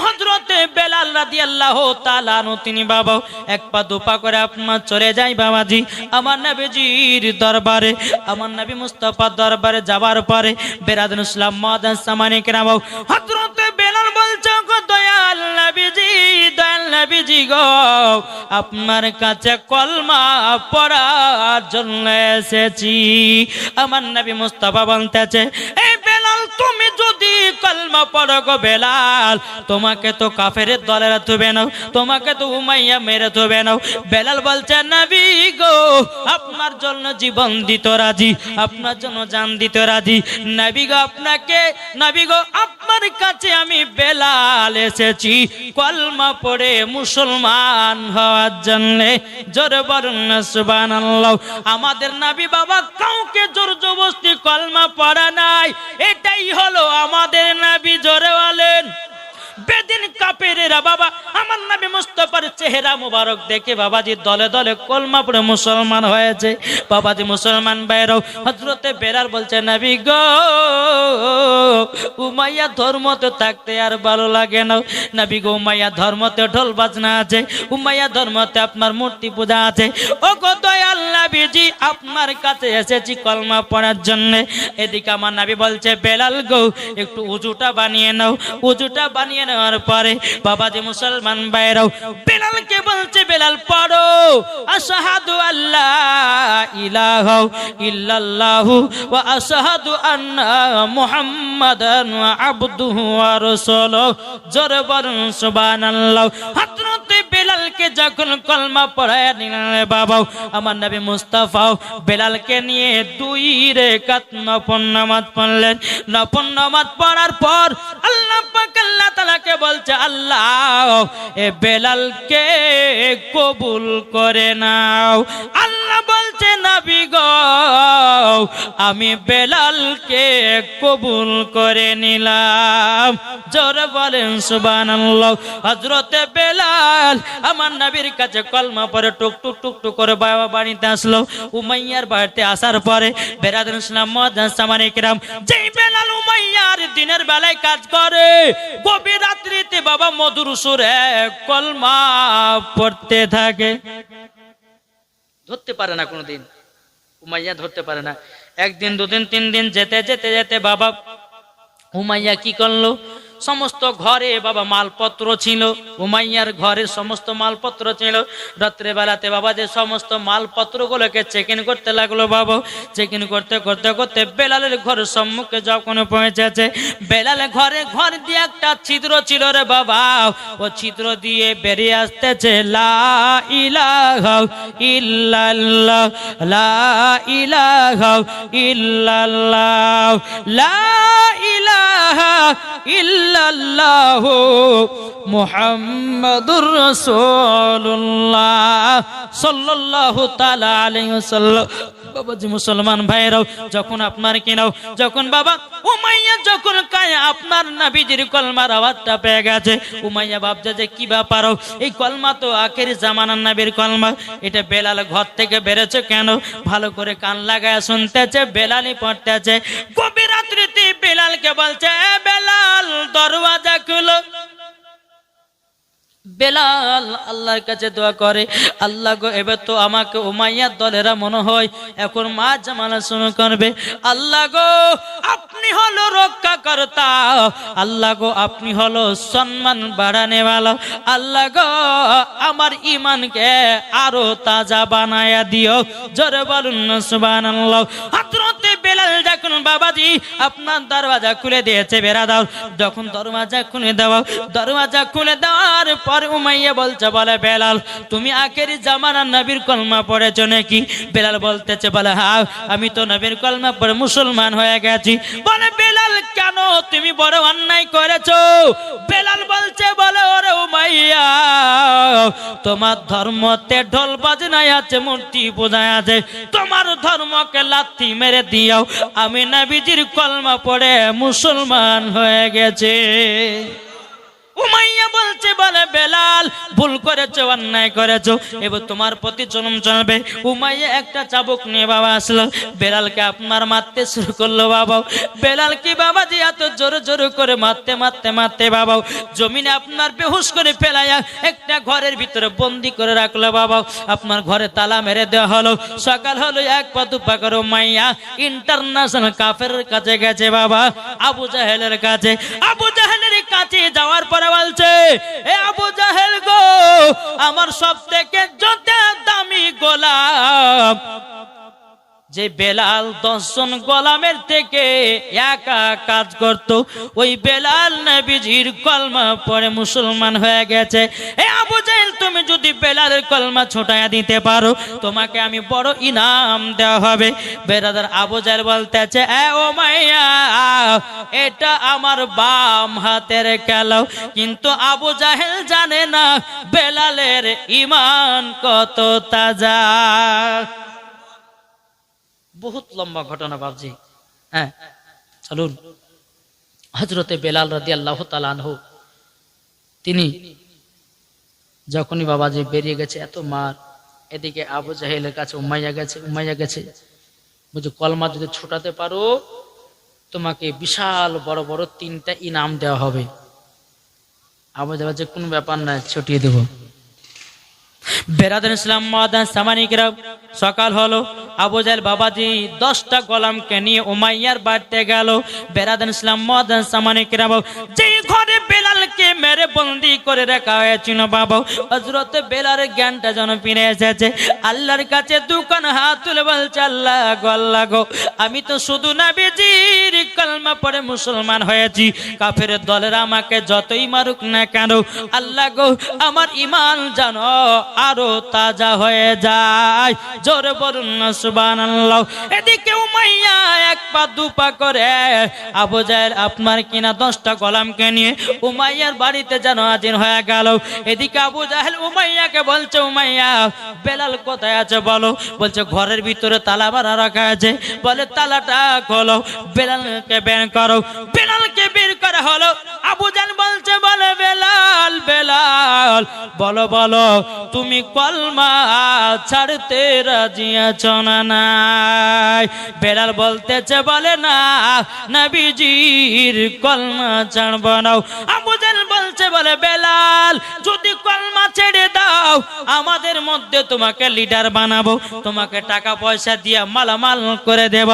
হযরতে বেলাল রাদিয়াল্লাহু তাআলা আনহু তিনি বাবা এক পা দুপা করে আপনার চলে যায় বাবাজি আমার নবীজির দরবারে, আমার নবী মুস্তাফার দরবারে যাবার পরে বেরাদুল ইসলাম মাদান সামানি কেরাম হযরতে বেলাল বলছে গো দয়াল নবীজি গো আপনার কাছে কলমা পড়ার জন্য এসেছি। আমার নবী মুস্তাফা বলতেছে এই বেলাল তুমি যদি কলমা পড়ো গো বেলাল তোমাকে তো কাফেরের দলেরা তুবে নাও, তোমাকে তো উমাইয়া মেরে তুবে নাও। বেলাল বলছে নবী গো আপনার জন্য জীবন দিতে রাজি, আপনার জন্য জান দিতে রাজি। নবী গো আপনার কাছে আমি বেলাল এসেছি কলমা পড়ে মুসলমান হওয়ার জন্য। জোরে বলুন না সুবহানাল্লাহ। আমাদের নবী বাবা কাউকে জোর জবরদস্তি কলমা পড়া নাই, এটাই হলো আমাদের নবী। জোরে বলেন। বেদিন কাফেরেরা বাবা আমার নবী মুস্তাফার চেহারা মোবারক দেখে বাবাজি দলে দলে কলমা পড়ে মুসলমান হয়েছে। বাবাজি মুসলমান ভাইরাও হযরতে বেলাল বলছে নবী গো উমাইয়া ধর্মতে থাকতে আর ভালো লাগে না। নবী গো উমাইয়া ধর্মতে ঢোল বাজনা আছে, উমাইয়া ধর্মতে আপনার মূর্তি পূজা আছে। ও গো দয়াল নবীজি আপনার কাছে এসেছি কলমা পড়ার জন্য। এদিকে আমার নবী বলছে বেলাল গো একটু উজুটা বানিয়ে নাও। উজুটা বানিয়ে নেওয়ার পরে বাবাজি মুসলমান ভাইরাও বেলালকে বলছে বেলাল পড়ো আশহাদু আল্লা ইলাহা ইল্লাল্লাহু ওয়া আশহাদু আন্না মুহাম্মাদান আবদুহু ওয়া রাসূলুহু। জোরে বলুন সুবহানাল্লাহ। হযরতে বেলালকে যখন কলমা পড়ায় নিলেন বাবা আমার নবী মুস্তাফা বেলালকে নিয়ে 2 রাকাত নফল নামাজ পড়লেন। নফল নামাজ পড়ার পর আল্লাহ পাক আল্লাহ তাআলাকে বলছে আল্লাহ এ বেলালকে কবুল করে নাও। আল্লাহ বলছে নবী গো আমি বেলালকে কবুল করে নিলাম। জোরে বলেন সুবহানাল্লাহ। হযরতে বেলাল আমার নবীর কাছে কলমা পড়ে টুক টুক টুক টুক করে বাবা বাড়িতে আসলো। উমাইয়ার বাড়িতে আসার পরে বেরাদুল ইসলাম মুআজ্জিন সামানি কিরাম যেই বেলাল উমাইয়ার দিনের বেলায় কাজ করে গভীর রাত্রিতে বাবা মধুর সুরে কলমা পড়তে থাকে। ধরতে পারে না কোনোদিন, উমাইয়া ধরতে পারে না। একদিন দুদিন তিন দিন যেতে যেতে যেতে বাবা উমাইয়া কি করলো সমস্ত ঘরে বাবা মালপত্র ছিল, উমাইয়ার ঘরে সমস্ত মালপত্র ছিল। রাত্রে বেলাতে বাবা যে সমস্ত মালপত্রগুলোকে চেক ইন করতে লাগলো বাবা। চেক ইন করতে করতে করতে বেলালের ঘরের সম্মুখে যখন পৌঁছেছে বেলালের ঘর দিয়ে একটা ছিদ্র ছিল রে বাবা, ও ছিদ্র দিয়ে বেরিয়ে আসতেছে লা ইলাহা ইল্লাল্লাহ লা ইলাহা ইল্লাল্লাহ লা ইলাহা ইল্লাল্লাহু মুহাম্মাদুর রাসূলুল্লাহ সাল্লাল্লাহু তাআলা আলাইহি ওয়াসাল্লাম। বাবাজি মুসলমান ভাইরাও যখন আপনার কিনাও যখন বাবা উমাইয়া যখন কায় আপনার নবীজির কলমার আওয়াজটা পেয়ে গেছে উমাইয়া ভাবছে যে কি ব্যাপার এই কলমা তো আখেরি জামানার নবীর কলমা, এটা বেলাল ঘর থেকে বেরোছে কেন? ভালো করে কান লাগায় শুনতেছে বেলালই পড়তেছে। গভীর রাত্রিতে বেলালকে বলছে বেলাল দরওয়াজা খুলো। বেলাল আল্লাহর কাছে দোয়া করে আল্লাহ গো এবার তো আমাকে উমাইয়ার দলেরা মনে হয় এখন মা জামালা শুরু করবে। আল্লাহ গো আপনি হলো রক্ষাকর্তা, আল্লাহ গো আপনি হলো সম্মান বাড়ানেওয়ালা। আল্লাহ গো আমার ঈমানকে আরো তাজা বানায়া দিও। জোরে বলুন না সুবহানাল্লাহ। হযরতে বেলাল যখন বাবাজি আপনার দরওয়াজা খুলে দিয়েছে বেরাদার, যখন দরওয়াজা খুলে দেওয়ার পর উমাইয়া বলছে বলে বেলাল তুমি আখেরি জামানার নবীর কলমা পড়েছো নাকি? বেলাল বলতেছে বলে হ্যাঁ আমি তো নবীর কলমা পড়ে মুসলমান হয়ে গেছি। বলে বেলাল কেন তুমি বড় অন্যায় করেছো? বেলাল বলছে বলে ওরে উমাইয়া তোমার ধর্মতে ঢোল বাজনায় আছে মূর্তি পূজায় আছে, তোমার ধর্মকে লাথি মেরে দিও, আমি নবীজির কলমা পড়ে মুসলমান হয়ে গেছে। উমাইয়া বলছে বলছে, বলে বেলাল ভুল করেছো, অন্যায় করেছো, এবার তোমার প্রতি জুলুম চলবে। উমাইয়া একটা চাবুক নিয়ে বাবা আসলো, বেলালকে আপনার মারতে শুরু করলো বাবা। বেলাল কি বাবা যে এত জোরে জোরে করে মারতে মারতে মারতে বাবা জমিনে আপনার বেহুশ করে ফেলাইয়া একটা ঘরের ভিতরে বন্দি করে রাখলো বাবা। আপনার ঘরে তালা মেরে দেওয়া হলো। সকাল হলো, এক পা দুপা করে উমাইয়া ইন্টারন্যাশনাল কাফেরের কাছে গেছে বাবা, আবু জাহেলের কাছে। আবু জাহেলের কাছে যাওয়ার পরে বলছে, এ আবু জাহেল গো, আমার সব থেকে যত দামি গোলাম যে বেলাল 10 জন গোলামের থেকে একা কাজ করত, ওই বেলাল নবীজির কলমা পড়ে মুসলমান হয়ে গেছে। এ আবু জাহেল, তুমি যদি বেলালের কলমা ছোটায়া দিতে পারো, তোমাকে আমি বড় ইনাম দেওয়া হবে। বেরাদার আবু জাহেল বলতেছে, এ উমাইয়া, এটা আমার বাম হাতের খেলাও। কিন্তু আবু জাহেল জানে না বেলালের ঈমান কত তাজা। বহুত লম্বা ঘটনা বাবজি। হ্যাঁ, চলুন। হযরতে বেলাল রাদিয়াল্লাহু তাআলা আনহু তিনি যখনই বাবাজি বেরিয়ে গেছে, এত মার, এদিকে আবু জাহেলের কাছে উমাইয়া গেছে, বুঝো কলমা যদি ছোটাতে পারো তোমাকে বিশাল বড় বড় 3টা ইনাম দেওয়া হবে। আবু জাহেল যে কোনো ব্যাপার না, ছটিয়ে দেব। বেরাদার ইসলাম মাদান সামানিকরা, সকাল হলো, আবু জাহেল বাবাজি 10টা গোলামকে নিয়ে উমাইয়ার বাড়িতে গেল। বেরাদার ইসলাম মাদান সামানিকরা, যে ঘরে বেলালকে মেরে বন্দি করে রাখা হয়েছিল বাবা, হযরত বেলালের জ্ঞানটা যেন ফিরে এসেছে। আল্লাহর কাছে দুখান হাত তুলে বলছে, আল্লাহ গো, আল্লাহ গো, আমি তো শুধু নবীজির কলমা পড়ে মুসলমান হয়েছি, কাফেরের দলের আমাকে যতই মারুক না কেন, আল্লাহ গো, আমার ঈমান জানো আরো তাজা হয়ে যায়। জোরে বলুন না সুবহানাল্লাহ। এদিকে উমাইয়া এক পা দুপা করে আবু জাহেল আপনার কিনা 10টা গোলামকে নিয়ে উমাইয়ার বাড়িতে যেন হাজির হয়ে গেল। এদিকে আবু জাহেল উমাইয়াকে বলছে, উমাইয়া, বেলাল কোথায় আছে বলো। বলছে, ঘরের ভিতরে তালা মারা রাখা আছে। বলে, তালাটা খোলো, বেলালকে বের করো। বেলালকে বের করা হলো। আবু জাহেল বলছে, বলে, বেলাল, বেলাল, বলো বলো, তুমি কলমা ছাড়তে রাজি আছো না নাই? বেলাল বলতেছে, বলে, না, নবীজির কলমা ছাড়ব না। আবু জাহেল বলছে, বলে, বেলাল, যদি কলমা ছেড়ে দাও, আমাদের মধ্যে তোমাকে লিডার বানাবো, তোমাকে টাকা পয়সা দিয়ে মালামাল করে দেব।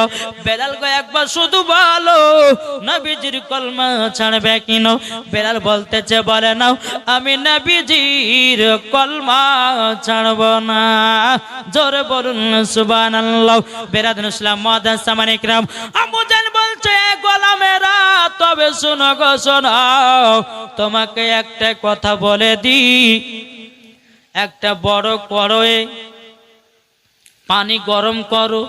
বেলাল গো, একবার শুধু বলো, নবীজির কলমা ছাড়বে কিনা? বেলাল বলতেছে, বলে, নাও, আমি নবীজির কলমা ছাড়ব না। জোরে বলুন সুবহানাল্লাহ। বেরাদার ইসলাম মাদান সামানিকরাম, আবু জাহেল বলছে, গোলামেরা, তবে শোনো গো, শোনো, তোমাকে একটা কথা বলে দি, একটা বড় কড়াইয়ে পানি গরম করো।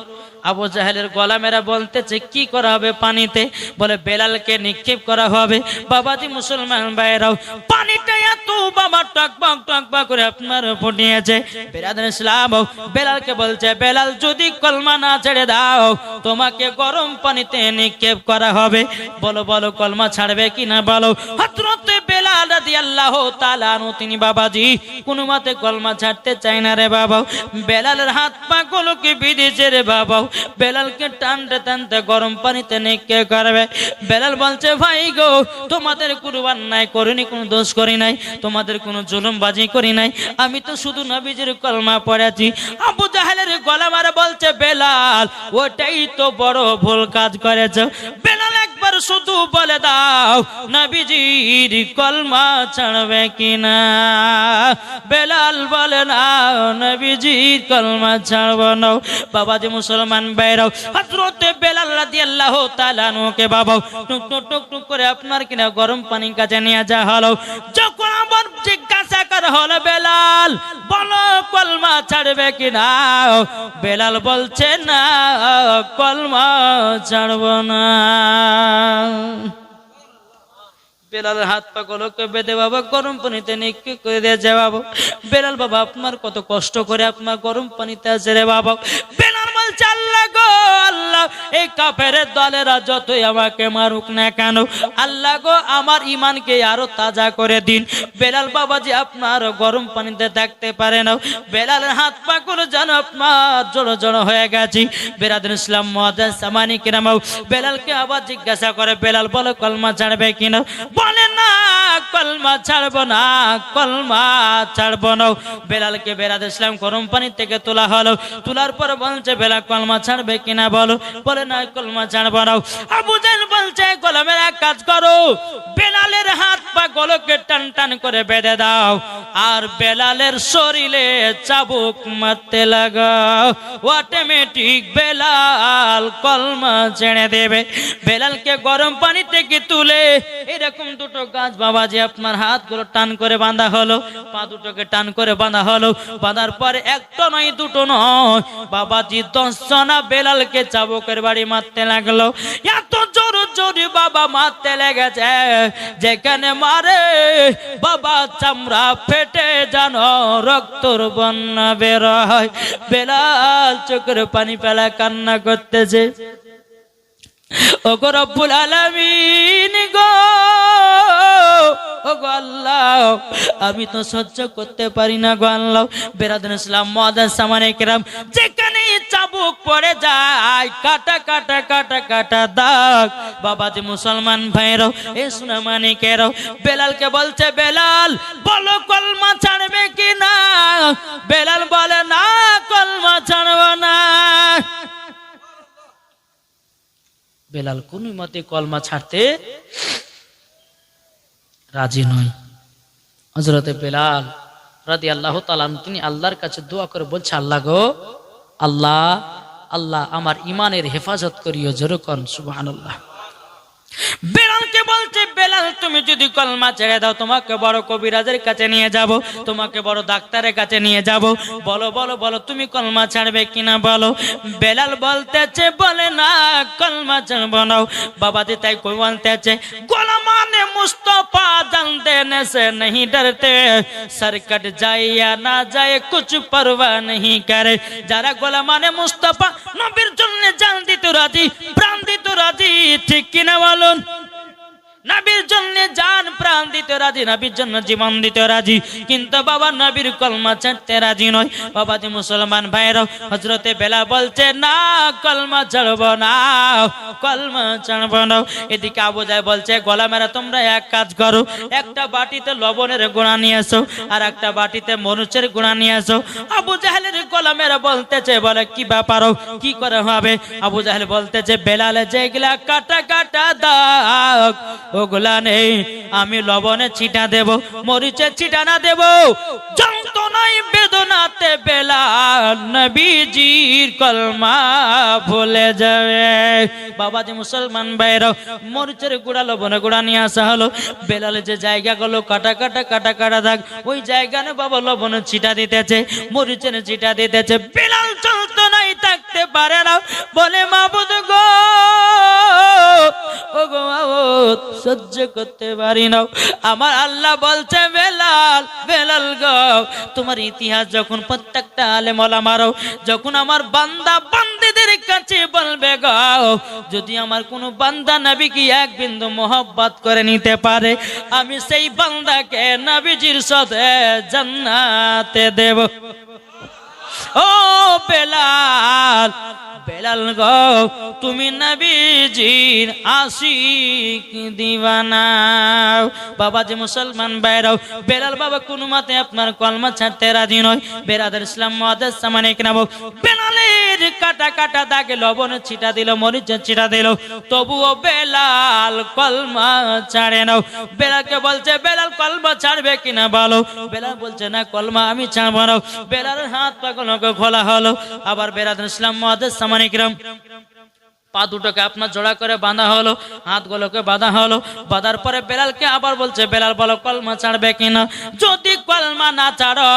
আবু জাহেলের গোলামেরা বলতেছে, কি করা হবে পানিতে? বলে, বেলালকে নিক্ষেপ করা হবে। বাবাজি মুসলমান ভাইরাও, পানিটা এত বাবা টকবক টকবক করে আপনার ফুটিয়েছে। বেরাদার ইসলাম বেলালকে বলছে, বেলাল, যদি কলমা না ছেড়ে দাও, তোমাকে গরম পানিতে নিক্ষেপ করা হবে। বলো বলো, কলমা ছাড়বে কিনা বলো। হযরত বেলাল রাদিয়াল্লাহু তাআলা আনহু তিনি বাবাজি কোনো মতে কলমা ছাড়তে চায় না রে বাবা। বেলালের হাত পা গুলোকে বিঁধেছে রে বাবা। বেলালকে টানতে টানতে গরম পানিতে নিক্ষেপ করবে। বেলাল বলছে, ভাই গো, তোমাদের কোনো অন্যায় করিনি, কোনো দোষ করি নাই, তোমাদের কোনো জুলুমবাজি করি নাই, আমি তো শুধু নবীজির কলমা পড়েছি। আবু জাহেলের গোলামেরা বলছে, বেলাল, ওটাই তো বড় ভুল কাজ করেছ। বেলাল, একবার শুধু বলে দাও, নবীজির কলমা ছাড়বে কিনা? বেলাল বলে, না, নবীজির কলমা ছাড়ব না। বাবাজি মুসলমান ভাইরাও, হযরত বেলাল রাদিয়াল্লাহু তাআলা আনহুকে বাবা টুক টুক টুক টুক করে আপনার কিনা গরম পানির কাছে নিয়ে যাওয়া হলো। যখন আবার জিজ্ঞাসা করা হলো, বেলাল, বলো, কলমা ছাড়বে কিনা? বেলাল বলছে, না, কলমা ছাড়ব না। বেলালের হাত পা গুলোকে বেঁধে বাবা গরম পানিতে নিক্ষেপ করে দিয়েছে বাবা। বেলাল বাবা আপনার কত কষ্ট করে আপনার গরম পানিতে আছে রে বাবা। বেলাল বলছে আল্লাহ গো আল্লাহ, এই কাফেরের দলেরা যতই আমাকে মারুক না কেন, আল্লাহ গো আমার ইমানকে আরো তাজা করে দিন। বেলাল বাবা যে আপনার গরম পানিতে থাকতে পারে না, বেলালের হাত পা গুলো যেন আপনার জড়ো জড়ো হয়ে গেছে। বেরাদুল ইসলাম মুআজ্জাজ সামানি কিরাম বেলালকে আবার জিজ্ঞাসা করে, বেলাল বলো কলমা ছাড়বে কিনা? বলে না কলমা ছাড়বো না, কলমা ছাড়বো না। বেলালকে বেরাদুল ইসলাম গরম পানি থেকে তোলা হলো, তোলার পর বলছে বেলাল কলমা ছাড়বে কিনা বলো? বলে না কলমা ছাড়বো না। আবু জাহেল বলছে গোলামের এক কাজ করো, বেলালের হাত পা গুলোকে টান টান করে বেঁধে দাও আর বেলালের শরীরে চাবুক মারতে লাগাও, অটোমেটিক বেলাল কলমা ছেড়ে দেবে। বেলালকে গরম পানি থেকে তুলে এরকম দুটো গাছ বাবাজি আপনার হাতগুলো টান করে বাঁধা হলো, পা দুটোকে টান করে বাঁধা হলো। বাঁধার পরে একটা নয় দুটো নয় বাবাজি 10 জনা বেলালকে চাবুকের বাড়ি মারতে লাগলো। এত জোর জোরে বাবা মারতে লেগেছে, যেখানে মারে বাবা চামড়া ফেটে জানো রক্তর বন্যা বের হয়। বেলাল চোখের পানি ফেলা কান্না করতেছে, ও গো রব্বুল আলামিন গো, ও গো আল্লাহ আমি তো সহ্য করতে পারি না গো আল্লাহ। বেরাদুল ইসলাম মুআজ্জাজ সামানে কিরাম যেখানে চাবুক পড়ে যায় কাটা কাটা কাটা কাটা দাগ বাবাজি মুসলমান ভাইরাও এ সোনা মানিকেরাও বেলালকে বলছে বেলাল বলো কলমা ছাড়বে কি না? বেলাল বলে না কলমা ছাড়বো না। বেলাল কোন মতে কলমা ছাড়তে রাজি নয়। হযরতে বেলাল রাদিয়াল্লাহু তাআলা তিনি আল্লাহর কাছে দোয়া করে বলছে, আল্লাহ গো আল্লাহ, আল্লাহ আমার ইমানের হেফাজত করিও। জোরে কোন সুবহানাল্লাহ। বেলালকে বলছে বেলাল তুমি যদি কলমা ছেড়ে দাও তোমাকে বড় কবিরাজের কাছে নিয়ে যাব, তোমাকে বড় ডাক্তারের কাছে নিয়ে যাব, বলো বলো বলো তুমি কলমা ছাড়বে কিনা বলো। বেলাল বলতেছে বলে না কলমা ছাড়বো না। বাবাজি তাই কই বলতেছে গোলামানে মুস্তাফা জানতে নেছে नहीं डरते, सर कट जाए या ना जाए कुछ परवाह नहीं करे। যারা গোলামানে মুস্তাফা নবীর জন্য জান দিতে রাজি, প্রাণ দিতে রাজি, ঠিক কিনা বলুন? নবীর জন্য জান প্রাণ দিতে রাজি, নবীর জন্য জীবন দিতে রাজি, কিন্তু বাবা নবীর কলমা ছাড়তে রাজি নয়। বাবাজি মুসলমান ভাইরাও হযরতে বেলাল বলছে না কলমা ছাড়বো না, কলমা ছাড়বো না। এদিকে আবু জাহেল বলছে গোলামেরা তোমরা এক কাজ করো, একটা বাটিতে লবণের গুঁড়া নিয়ে এসো আর একটা বাটিতে মরিচের গুঁড়া নিয়ে এসো। আবু জাহেলের গোলামেরা বলতেছে বলে কি ব্যাপার, কি করে হবে? আবু জাহেল বলতেছে বেলালে যেগুলা কাটা কাটা দাগ ওগুলা নেই, আমি লবণে ছিটা দেব, মরিচের ছিটা না দেব, যন্ত্রণায় বেদনাতে বেলাল নবীজির কলমা ভুলে যাবে। বাবাজি মুসলমান ভাইরা মরিচের গুঁড়া লবণের গুঁড়া নিয়ে আসা হলো। বেলালে যে জায়গাগুলো কাটা কাটা কাটা কাটা দাগ ওই জায়গায় বাবা লবণের ছিটা দিতেছে, মরিচের ছিটা দিতেছে। বেলাল যন্ত্রণায় থাকতে পারে না, বলে মাবুদ গো ও গো মাবুদ সহ্য করতে পারি না। আমার আল্লাহ বলছে বেলাল বেলাল গো তোমার ইতিহাস যখন প্রত্যেকটা আলেম ওলামারও যখন আমার বান্দা বান্দীদের কাছে বলবে গো, যদি আমার কোনো বান্দা নবীকে এক বিন্দু মোহব্বত করে নিতে পারে আমি সেই বান্দাকে নবীজির সাথে জান্নাতে দেব। ও বেলাল বেলাল গো তুমি নবীজির আশিক দিওয়ানা। বাবাজি মুসলমান ভাইরাও বেলাল বাবা কোনো মতে আপনার কলমা ছাড়তে রাজি নয়। বেরাদুল ইসলাম মুআজ্জাজ সামানে কিরাম বেলালের কাটা কাটা দাগে লবণ ছিটা দিল, মরিচ ছিটা দিল, তবুও বেলাল কলমা ছাড়ে না। বেলালকে বলছে বেলাল কলমা ছাড়বে কিনা বলো। বেলাল বলছে না কলমা আমি ছাড়বো না। বেলালের হাত পা খোলা হলো। আবার বেরাদুল ইসলাম মুআজ্জাজ সামানে কিরাম পা দুটোকে আপনার জোড়া করে বাঁধা হলো, হাতগুলোকে বাঁধা হলো। বাঁধার পরে বেলালকে আবার বলছে, বেলাল বলো কলমা ছাড়বে কিনা? যদি কলমা না ছাড়ো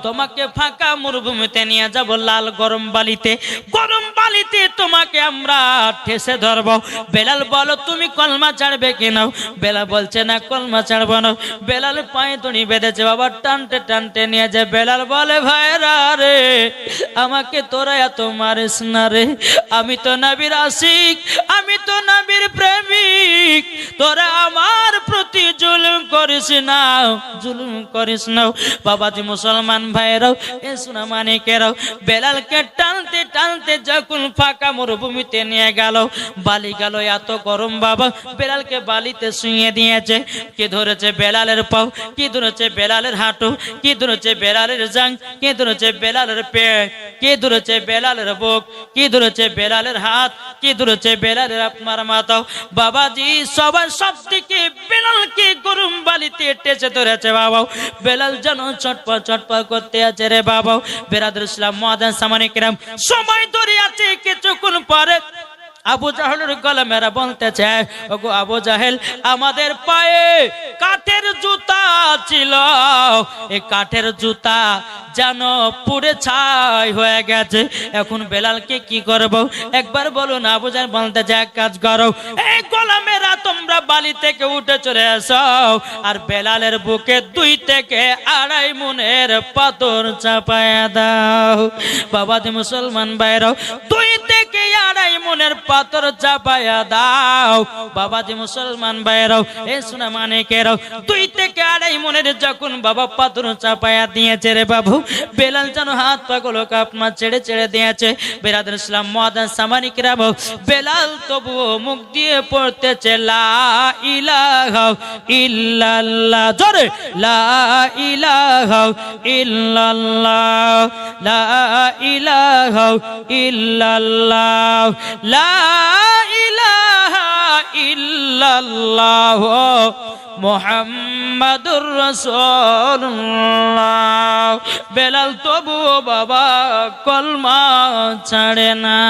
তোমাকে ফাঁকা মরুভূমিতে নিয়ে যাব, লাল গরম বালিতে, গরম বালিতে তোমাকে আমরা ঠেসে ধরবো। বেলাল বলো তুমি কলমা ছাড়বে কিনা? বেলাল বলছে না কলমা ছাড়বো না। বেলাল পায়ে দড়ি বেঁধেছে, বাবা টানতে টানতে নিয়ে যায়। বেলাল বলে ভাইরা রে, আমাকে তোরা এত মারিস না রে, আমি তো নবীর আশিক, আমি তো নবীর প্রেমিক, তোরা আমার প্রতি জুলুম করিস না, জুলুম করিস না। বাবাজি মুসলমান ভাইরাও, এ সোনা মানিকেরাও, বেলালকে টানতে টানতে যখন ফাঁকা মরুভূমিতে নিয়ে গেল, বালি গেল এত গরম, বাবা বেলালকে বালিতে শুইয়ে দিয়েছে। কে ধরেছে বেলালের পাও, কি ধরেছে বেলালের হাঁটু, কি ধরেছে বেলালের জাং, কে ধরেছে বেলালের পেট, কে ধরেছে বেলালের বুক, কি ধরেছে বেলালের হাত, কি ধরেছে বেলালের আপনার মাথা। বাবাজি সবার সব থেকে বেলালকে গরম বালিতে টেসে ধরেছে বাবা। বেলাল যেন চটপট চটপট করতে আছে রে বাবা। বেরাদুল ইসলাম মুআজ্জিন সামানি কিরাম, সময় ধরে আছে। কিছুক্ষণ পরে আবু জাহেলের গলা মেরা বলতেছে, ওগো আবু জাহেল, আমাদের পায়ে কাঠের জুতা ছিল, এই কাঠের জুতা যেন পুড়ে ছাই হয়ে গেছে, এখন বেলালকে কি করব? একবার বলুন। আবু জাহেল বলতেছে, এক কাজ করো, এই গলা মেরা তোমরা বালি থেকে উঠে চলে আসো, আর বেলালের বুকে 2 থেকে 2.5 মনের পাথর চাপায়া দাও। বাবাজি মুসলমান ভাইরাও, 2 থেকে 2.5 মনের পাথর চাপায়া দাও। বাবাজি মুসলমান ভাইরাও, এ সোনা মানিকেরাও, 2 থেকে 2.5 মনের যখন বাবা পাথর চাপায়া দিয়েছে রে বাবু, বেলাল যেন হাত পাগুলোকে আপনার ছেড়ে ছেড়ে দিয়েছে। বেরাদুল ইসলাম মুআজ্জিন সামানি কিরাম, বেলাল তবুও মুখ দিয়ে পড়তেছে লা ইলাহা ইল্লাল্লাহ, জোরে লা ইলাহা ইল্লাল্লাহ, লা ইলাহা ইল্লাল্লাহ, লা ইলাহা ইল্লাল্লাহ মুহাম্মাদুর রাসূলুল্লাহ। বেলাল তবুও বাবা কলমা ছাড়ে না।